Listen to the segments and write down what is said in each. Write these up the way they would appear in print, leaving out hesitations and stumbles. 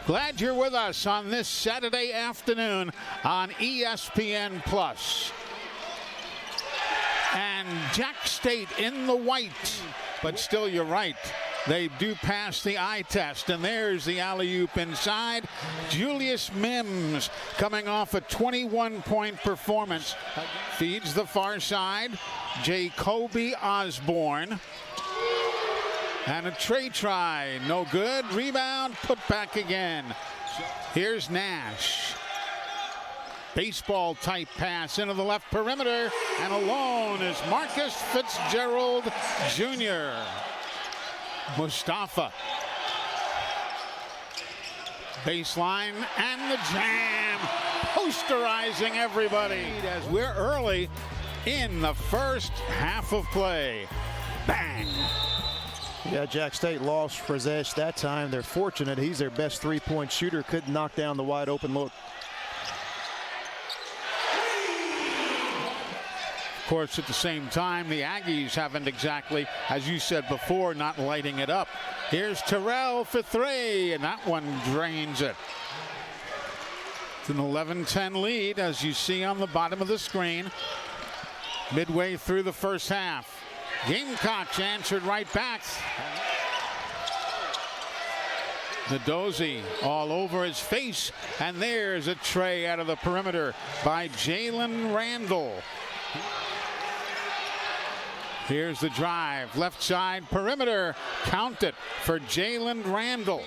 Glad you're with us on this Saturday afternoon on ESPN Plus. And Jack State in the white, but still you're right. They do pass the eye test, and there's the alley-oop inside. Julius Mims, coming off a 21-point performance, feeds the far side. Jacoby Osborne. And a try, no good. Rebound, put back again. Here's Nash. Baseball type pass into the left perimeter, and alone is Marcus Fitzgerald Jr. Mustafa. Baseline and the jam, posterizing everybody as we're early in the first half of play. Bang. Yeah, Jack State lost Frazesh that time. They're fortunate. He's their best three-point shooter. Couldn't knock down the wide open look. Of course, at the same time, the Aggies haven't exactly, as you said before, not lighting it up. Here's Terrell for three, and that one drains it. It's an 11-10 lead, as you see on the bottom of the screen. Midway through the first half. Gamecocks answered right back. Nadozie all over his face, and there's a tray out of the perimeter by Jalen Randall. Here's the drive, left side perimeter, count it for Jalen Randall.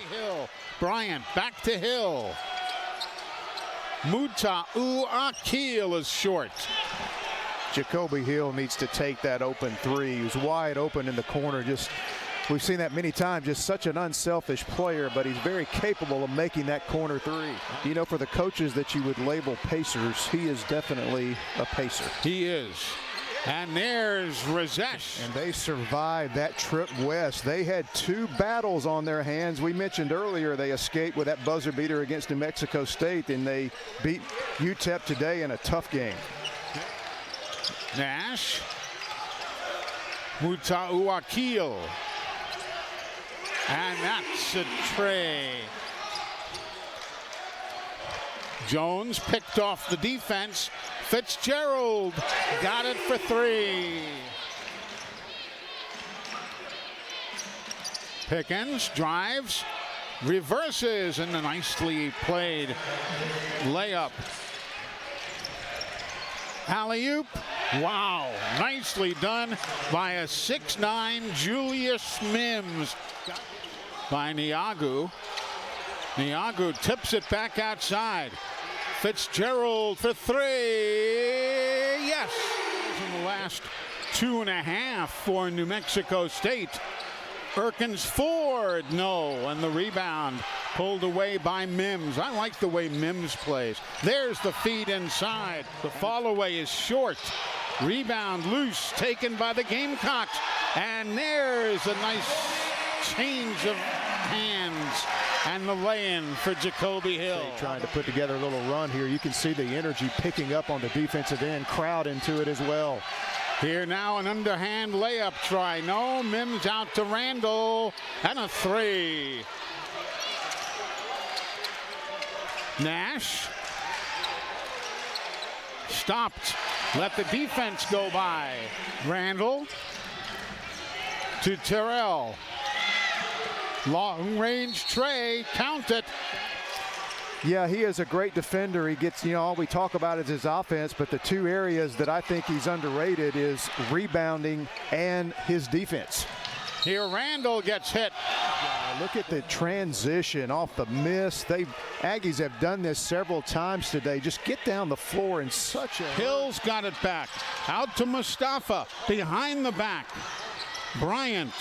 Bryant back to Hill. Akil is short. Jacoby Hill needs to take that open three. He was wide open in the corner. We've seen that many times. Just such an unselfish player, but he's very capable of making that corner three. You know, for the coaches that you would label pacers, he is definitely a pacer. He is. And there's Razesh. And they survived that trip west. They had two battles on their hands. We mentioned earlier they escaped with that buzzer beater against New Mexico State, and they beat UTEP today in a tough game. Nash. Akil. And that's a tray. Jones picked off the defense. Fitzgerald got it for three. Pickens drives, reverses, and a nicely played layup. Alley-oop. Wow, nicely done by a 6'9" Julius Mims. By Niagu. Niagu tips it back outside. Fitzgerald for three. Yes. In the last 2.5 for New Mexico State. Erkins Ford, no, and the rebound pulled away by Mims. I like the way Mims plays. There's the feed inside. The fall away is short. Rebound loose, taken by the Gamecocks. And there's a nice change of hands. And the lay-in for Jacoby Hill. Trying to put together a little run here. You can see the energy picking up on the defensive end. Crowd into it as well. Here now an underhand layup try. No, Mims out to Randall. And a three. Nash. Stopped. Let the defense go by. Randall to Terrell. Long range tray, count it. Yeah, he is a great defender. He gets, all we talk about is his offense, but the two areas that I think he's underrated is rebounding and his defense. Here Randall gets hit. Look at the transition off the miss. Aggies have done this several times today. Just get down the floor in such a... Hill's got it back. Out to Mustafa. Behind the back. Bryant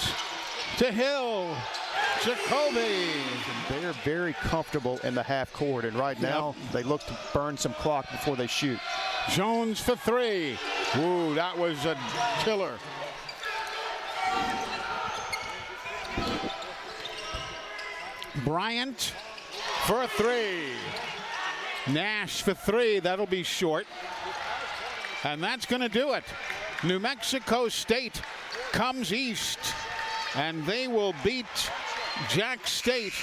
to Hill. Jacoby. They're very comfortable in the half court, and right now they look to burn some clock before they shoot. Jones for three. Ooh, that was a killer. Bryant for a three. Nash for three. That'll be short. And that's going to do it. New Mexico State comes east, and they will beat Jack State